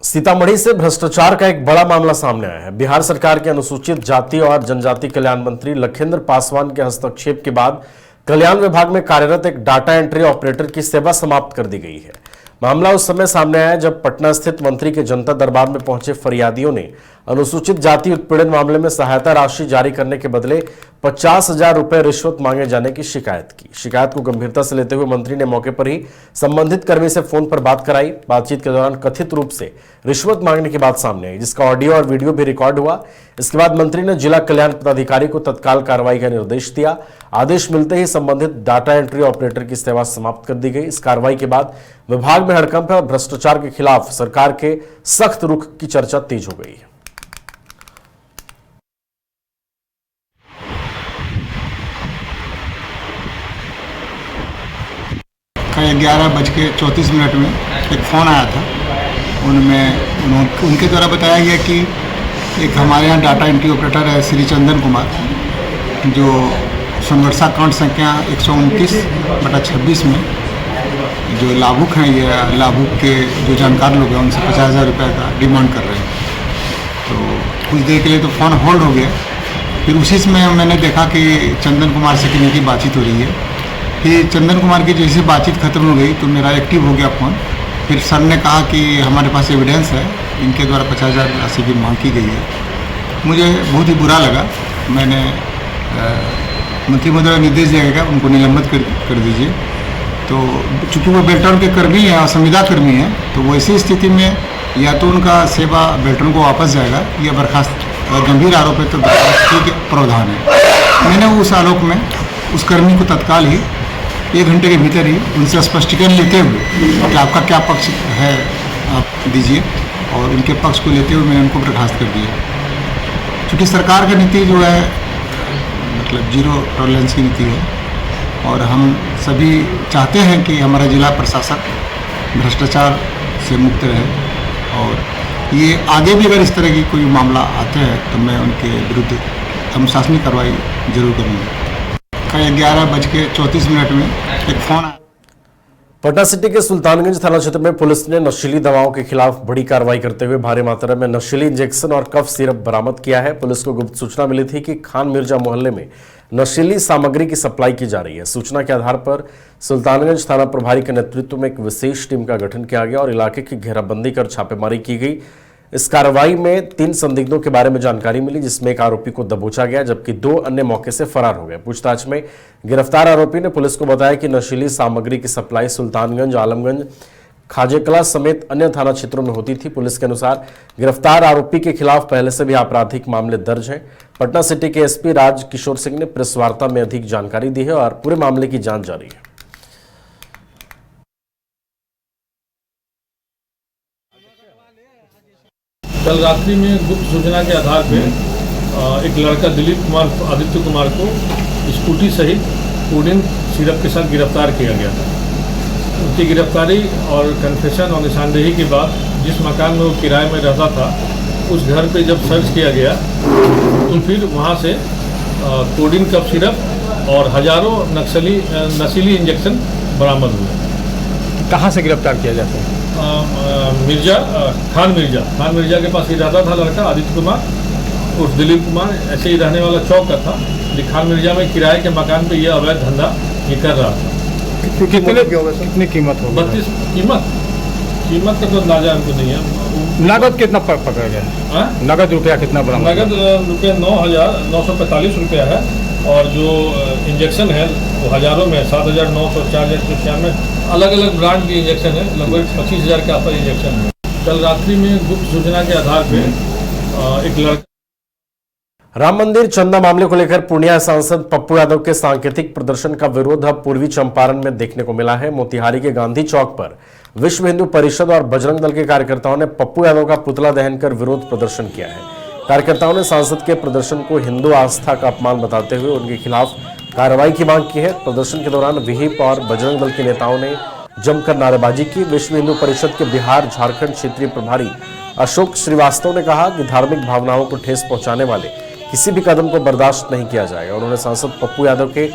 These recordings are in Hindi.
सीतामढ़ी से भ्रष्टाचार का एक बड़ा मामला सामने आया है। बिहार सरकार के अनुसूचित जाति और जनजाति कल्याण मंत्री लखिंद्र पासवान के हस्तक्षेप के बाद कल्याण विभाग में कार्यरत एक डाटा एंट्री ऑपरेटर की सेवा समाप्त कर दी गई है। मामला उस समय सामने आया जब पटना स्थित मंत्री के जनता दरबार में पहुंचे फरियादियों ने अनुसूचित जाति उत्पीड़न मामले में सहायता राशि जारी करने के बदले 50,000 रुपए रिश्वत मांगे जाने की शिकायत की। शिकायत को गंभीरता से लेते हुए मंत्री ने मौके पर ही संबंधित कर्मी से फोन पर बात कराई। बातचीत के दौरान कथित रूप से रिश्वत मांगने की बात सामने आई, जिसका ऑडियो और वीडियो भी रिकॉर्ड हुआ। इसके बाद मंत्री ने जिला कल्याण पदाधिकारी को तत्काल कार्रवाई का निर्देश दिया। आदेश मिलते ही संबंधित डाटा एंट्री ऑपरेटर की सेवा समाप्त कर दी गई। इस कार्रवाई के बाद विभाग में हड़कंप और भ्रष्टाचार के खिलाफ सरकार के सख्त रुख की चर्चा तेज हो गई है। कल 11:34 में एक फ़ोन आया था। उनके द्वारा बताया गया कि एक हमारे यहाँ डाटा एंट्री ऑपरेटर है श्री चंदन कुमार, जो संवर्षा अकाउंट संख्या 129/26 में जो लाभुक हैं, ये लाभुक के जो जानकार लोग हैं उनसे 50,000 रुपये का डिमांड कर रहे हैं। तो कुछ देर के लिए तो फ़ोन होल्ड हो गया। फिर उसी समय मैंने देखा कि चंदन कुमार से किन्हीं की बातचीत हो रही है। फिर चंदन कुमार की जैसे बातचीत खत्म हो गई तो मेरा एक्टिव हो गया फ़ोन। फिर सर ने कहा कि हमारे पास एविडेंस है, इनके द्वारा 50,000 राशि की मांग की गई है। मुझे बहुत ही बुरा लगा। मैंने मंत्री महोदय निर्देश दिया गया उनको निलंबित कर दीजिए। तो चूँकि वो बेल्टन के कर्मी हैं और संविदा कर्मी हैं, तो वैसी स्थिति में या तो उनका सेवा बेल्टन को वापस जाएगा या बर्खास्त, गंभीर आरोप है तो बर्खास्तगी के प्रावधान है। मैंने उस आलोक में उस कर्मी को तत्काल ही 1 घंटे के भीतर ही उनसे स्पष्टीकरण लेते हुए कि आपका क्या पक्ष है आप दीजिए, और उनके पक्ष को लेते हुए मैंने उनको बर्खास्त कर दिया। क्योंकि सरकार का नीति जो है मतलब जीरो टॉलरेंस की नीति है, और हम सभी चाहते हैं कि हमारा जिला प्रशासक भ्रष्टाचार से मुक्त रहे। और ये आगे भी अगर इस तरह की कोई मामला आते हैं तो मैं उनके विरुद्ध अनुशासनिक कार्रवाई जरूर करूँगा। 11:34 में एक फोन आया। पटना सिटी के सुल्तानगंज थाना क्षेत्र में पुलिस ने नशीली दवाओं के खिलाफ बड़ी कार्रवाई करते हुए भारी मात्रा में नशीली इंजेक्शन और कफ सिरप बरामद किया है। पुलिस को गुप्त सूचना मिली थी कि खान मिर्जा मोहल्ले में नशीली सामग्री की सप्लाई की जा रही है। सूचना के आधार पर सुल्तानगंज थाना प्रभारी के नेतृत्व में एक विशेष टीम का गठन किया गया और इलाके की घेराबंदी कर छापेमारी की गई। इस कार्रवाई में 3 संदिग्धों के बारे में जानकारी मिली, जिसमें एक आरोपी को दबोचा गया जबकि 2 अन्य मौके से फरार हो गए। पूछताछ में गिरफ्तार आरोपी ने पुलिस को बताया कि नशीली सामग्री की सप्लाई सुल्तानगंज, आलमगंज, खाजेकला समेत अन्य थाना क्षेत्रों में होती थी। पुलिस के अनुसार गिरफ्तार आरोपी के खिलाफ पहले से भी आपराधिक मामले दर्ज हैं। पटना सिटी के एसपी राज किशोर सिंह ने प्रेस वार्ता में अधिक जानकारी दी है और पूरे मामले की जांच जारी है। कल रात्रि में गुप्त सूचना के आधार पर एक लड़का दिलीप कुमार आदित्य कुमार को स्कूटी सहित कोडिन सिरप के साथ गिरफ्तार किया गया था। उनकी गिरफ्तारी और कन्फेशन और निशानदेही के बाद जिस मकान में वो किराए में रहता था उस घर पे जब सर्च किया गया तो फिर वहाँ से कोडिन कफ सिरप और हजारों नशीली इंजेक्शन बरामद हुए। कहाँ से गिरफ्तार किया जाता है? खान मिर्जा के पास ही रहता था लड़का आदित्य कुमार उर्फ दिलीप कुमार। ऐसे ही रहने वाला चौक का था। खान मिर्जा में किराए के मकान पे ये अवैध धंधा ये कर रहा था। कितनी कीमत होगी? 32 कीमत का तो अंदाजा हमको नहीं है। नगद कितना पकड़ा गया? नगद रुपया कितना बरामद? नगद रुपया 9,945 रुपया है, और जो इंजेक्शन है वो हजारों में 7,904 अलग अलग ब्रांड की इंजेक्शन है। लगभग 25,000 के आसपास इंजेक्शन है। कल रात्रि में गुप्त सूचना के आधार पर एक लड़का। राम मंदिर चंदा मामले को लेकर पूर्णिया सांसद पप्पू यादव के सांकेतिक प्रदर्शन का विरोध अब पूर्वी चंपारण में देखने को मिला है। मोतिहारी के गांधी चौक पर विश्व हिंदू परिषद और बजरंग दल के कार्यकर्ताओं ने पप्पू यादव का पुतला दहन कर विरोध प्रदर्शन किया है। कार्यकर्ताओं ने सांसद के प्रदर्शन को हिंदू आस्था का अपमान बताते हुए उनके खिलाफ कार्रवाई की मांग की है। प्रदर्शन के दौरान विहिप और बजरंग दल के नेताओं ने जमकर नारेबाजी की। विश्व हिंदू परिषद के बिहार झारखंड क्षेत्रीय प्रभारी अशोक श्रीवास्तव ने कहा कि धार्मिक भावनाओं को ठेस पहुंचाने वाले किसी भी कदम को बर्दाश्त नहीं किया जाएगा। उन्होंने सांसद पप्पू यादव के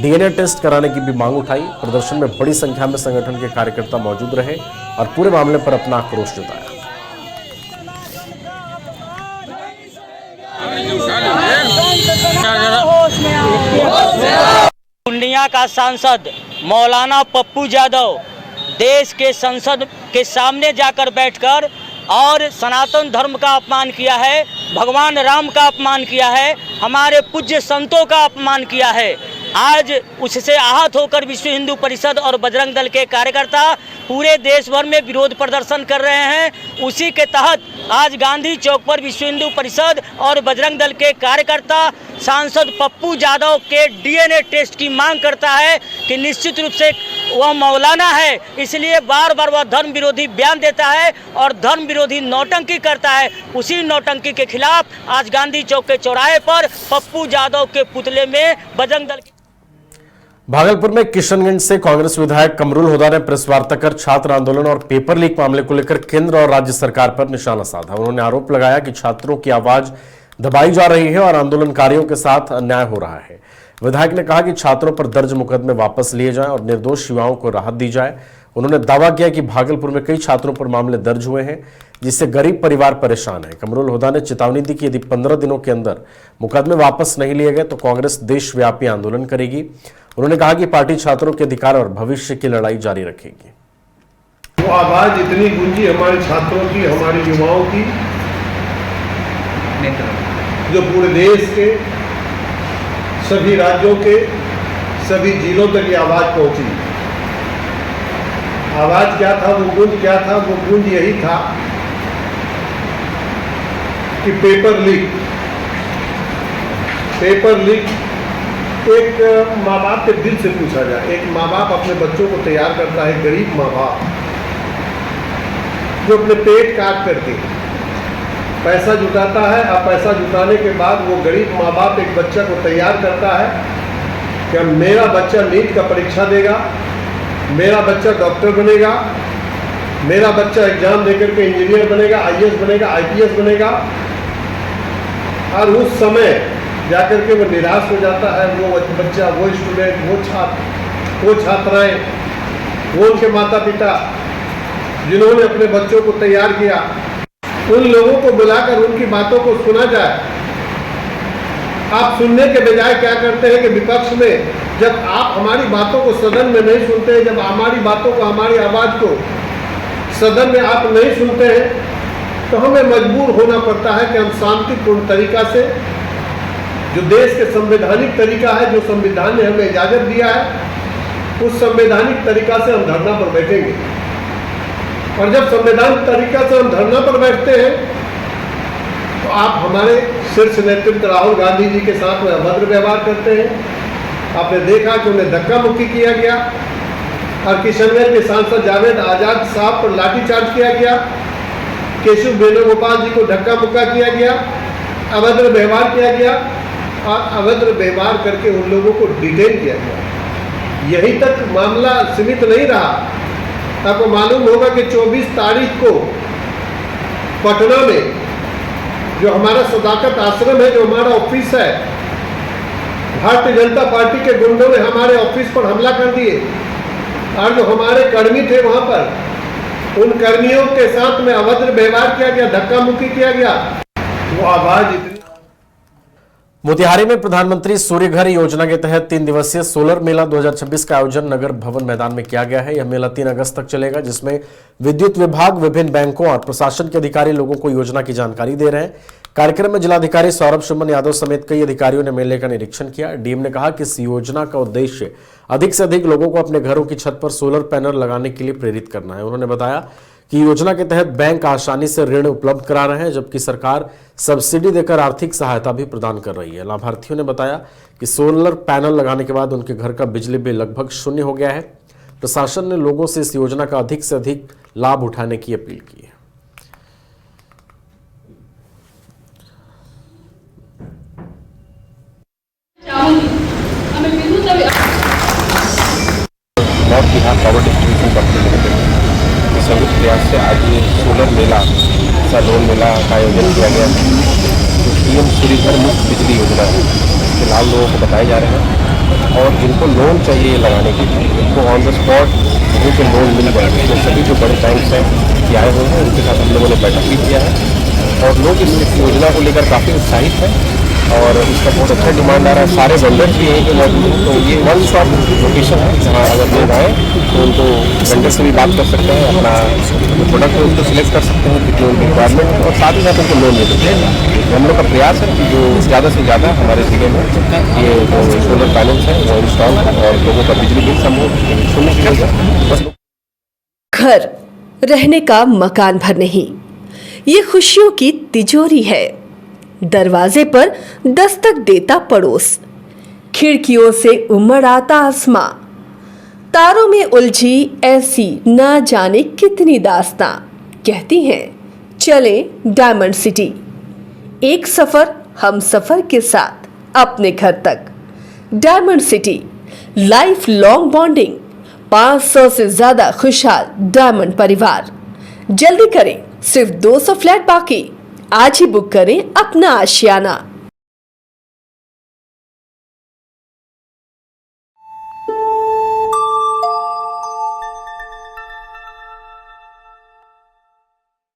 डीएनए टेस्ट कराने की भी मांग उठाई। प्रदर्शन में बड़ी संख्या में संगठन के कार्यकर्ता मौजूद रहे और पूरे मामले पर अपना आक्रोश जताया। पूर्णिया का सांसद मौलाना पप्पू यादव देश के संसद के सामने जाकर बैठकर और सनातन धर्म का अपमान किया है, भगवान राम का अपमान किया है, हमारे पूज्य संतों का अपमान किया है। आज उससे आहत होकर विश्व हिंदू परिषद और बजरंग दल के कार्यकर्ता पूरे देश भर में विरोध प्रदर्शन कर रहे हैं। उसी के तहत आज गांधी चौक पर विश्व हिंदू परिषद और बजरंग दल के कार्यकर्ता सांसद पप्पू यादव के डीएनए टेस्ट की मांग करता है कि निश्चित रूप से वह मौलाना है, इसलिए बार बार वह धर्म विरोधी बयान देता है और धर्म विरोधी नौटंकी करता है। उसी नौटंकी के खिलाफ आज गांधी चौक के चौराहे पर पप्पू यादव के पुतले में बजरंग दल भागलपुर में किशनगंज से कांग्रेस विधायक कमरुल हुदा ने प्रेस वार्ता कर छात्र आंदोलन और पेपर लीक मामले को लेकर केंद्र और राज्य सरकार पर निशाना साधा। उन्होंने आरोप लगाया कि छात्रों की आवाज दबाई जा रही है और आंदोलनकारियों के साथ अन्याय हो रहा है। विधायक ने कहा कि छात्रों पर दर्ज मुकदमे वापस लिए जाएं और निर्दोष युवाओं को राहत दी जाए। उन्होंने दावा किया कि भागलपुर में कई छात्रों पर मामले दर्ज हुए हैं, जिससे गरीब परिवार परेशान है। कमरुल हुदा ने चेतावनी दी कि यदि 15 दिनों के अंदर मुकदमे वापस नहीं लिए गए तो कांग्रेस देशव्यापी आंदोलन करेगी। उन्होंने कहा कि पार्टी छात्रों के अधिकार और भविष्य की लड़ाई जारी रखेगी। वो आवाज इतनी गूंजी हमारे छात्रों की, हमारे युवाओं की, जो पूरे देश के सभी राज्यों के सभी जिलों तक ये आवाज पहुंची। आवाज क्या था, वो गूंज क्या था? वो गूंज यही था कि पेपर लीक एक माँ बाप के दिल से पूछा जाए। एक माँ बाप अपने बच्चों को तैयार करता है, गरीब माँ बाप जो अपने पेट काट करके पैसा जुटाता है। अब पैसा जुटाने के बाद वो गरीब माँ बाप एक बच्चा को तैयार करता है कि मेरा बच्चा नीट का परीक्षा देगा, मेरा बच्चा डॉक्टर बनेगा, मेरा बच्चा एग्जाम देकर के इंजीनियर बनेगा, आईएएस बनेगा, आईपीएस बनेगा। और उस समय जाकर के वो निराश हो जाता है। वो बच्चा, वो स्टूडेंट, वो छात्र, वो छात्राएं, वो उनके माता पिता जिन्होंने अपने बच्चों को तैयार किया, उन लोगों को बुलाकर उनकी बातों को सुना जाए। आप सुनने के बजाय क्या करते हैं कि विपक्ष में जब आप हमारी बातों को सदन में नहीं सुनते हैं, जब हमारी बातों को, हमारी आवाज को सदन में आप नहीं सुनते हैं, तो हमें मजबूर होना पड़ता है कि हम शांतिपूर्ण तरीका से, जो देश के संवैधानिक तरीका है, जो संविधान ने हमें इजाजत दिया है, उस संवैधानिक तरीका से हम धरना पर बैठेंगे। और जब संवैधानिक तरीका से हम धरना पर बैठते हैं तो आप हमारे शीर्ष नेतृत्व राहुल गांधी जी के साथ में अभद्र व्यवहार करते हैं। आपने देखा कि उन्हें धक्का मुक्की किया गया और किशनगंज के सांसद जावेद आजाद साहब पर लाठीचार्ज किया गया, केशव वेणुगोपाल जी को धक्का मुक्का किया गया, अभद्र व्यवहार किया गया और अभद्र व्यवहार करके उन लोगों को डिटेन किया गया। यहीं तक मामला सीमित नहीं रहा। आपको मालूम होगा कि 24 तारीख को पटना में जो हमारा सदाकत आश्रम है, जो हमारा ऑफिस है, भारतीय जनता पार्टी के गुंडों ने हमारे ऑफिस पर हमला कर दिए और जो हमारे कर्मी थे वहां पर, उन कर्मियों के साथ में अभद्र व्यवहार किया गया, धक्का मुक्की किया गया। वो आवाज इतनी। मोतिहारी में प्रधानमंत्री सूर्य घर योजना के तहत 3 दिवसीय सोलर मेला 2026 का आयोजन नगर भवन मैदान में किया गया है। यह मेला 3 अगस्त तक चलेगा, जिसमें विद्युत विभाग, विभिन्न बैंकों और प्रशासन के अधिकारी लोगों को योजना की जानकारी दे रहे हैं। कार्यक्रम में जिलाधिकारी सौरभ सुमन यादव समेत कई अधिकारियों ने मेले का निरीक्षण किया। डीएम ने कहा कि इस योजना का उद्देश्य अधिक से अधिक लोगों को अपने घरों की छत पर सोलर पैनल लगाने के लिए प्रेरित करना है। उन्होंने बताया कि योजना के तहत बैंक आसानी से ऋण उपलब्ध करा रहे हैं, जबकि सरकार सब्सिडी देकर आर्थिक सहायता भी प्रदान कर रही है। लाभार्थियों ने बताया कि सोलर पैनल लगाने के बाद उनके घर का बिजली बिल लगभग शून्य हो गया है। प्रशासन ने लोगों से इस योजना का अधिक से अधिक लाभ उठाने की अपील की है। North Bihar power distribution company limited के संयुक्त प्रयास से आज ये सोलर मेला सा लोन मेला का आयोजन किया गया है। जो पीएम सूर्य घर मुफ्त बिजली योजना है, इसके लाभ लोगों को बताए जा रहे हैं और जिनको लोन चाहिए लगाने के लिए उनको ऑन द स्पॉट वहीं पर लोन मिल जाएगा। तो सभी जो बड़े बैंक्स हैं ये आए हुए हैं, उनके साथ हम लोगों ने बैठक भी किया है और लोग इस योजना को लेकर काफ़ी उत्साहित हैं। और इसका बहुत अच्छा डिमांड आ रहा है। सारे वेंडर्स भी यहीं पे मौजूद हैं, तो ये वन शॉप लोकेशन है जहाँ अगर लोग आए तो उनको वेंडर से भी बात कर सकते हैं, अपना जो प्रोडक्ट है उसको सिलेक्ट कर सकते हैं जितनी उनकी रिक्वायरमेंट है, और साथ ही साथ उनको लोन दे सकते हैं। हम लोग का प्रयास है कि जो ज़्यादा से ज़्यादा हमारे ज़िले में ये जो सोलर पैनल्स हैं वो इंस्टॉल और लोगों का बिजली बिल समूह सुनिश्चित बस। घर रहने का मकान भर नहीं, ये खुशियों की तिजोरी है। दरवाजे पर दस्तक देता पड़ोस, खिड़कियों से उमड़ आता आसमां, तारों में उलझी ऐसी ना जाने कितनी दास्तां। कहती हैं चले डायमंड सिटी, एक सफर हम सफर के साथ अपने घर तक। Diamond city, life long bonding, 500 से ज्यादा खुशहाल डायमंड परिवार। जल्दी करें, सिर्फ 200 फ्लैट बाकी। आज ही बुक करें अपना आशियाना।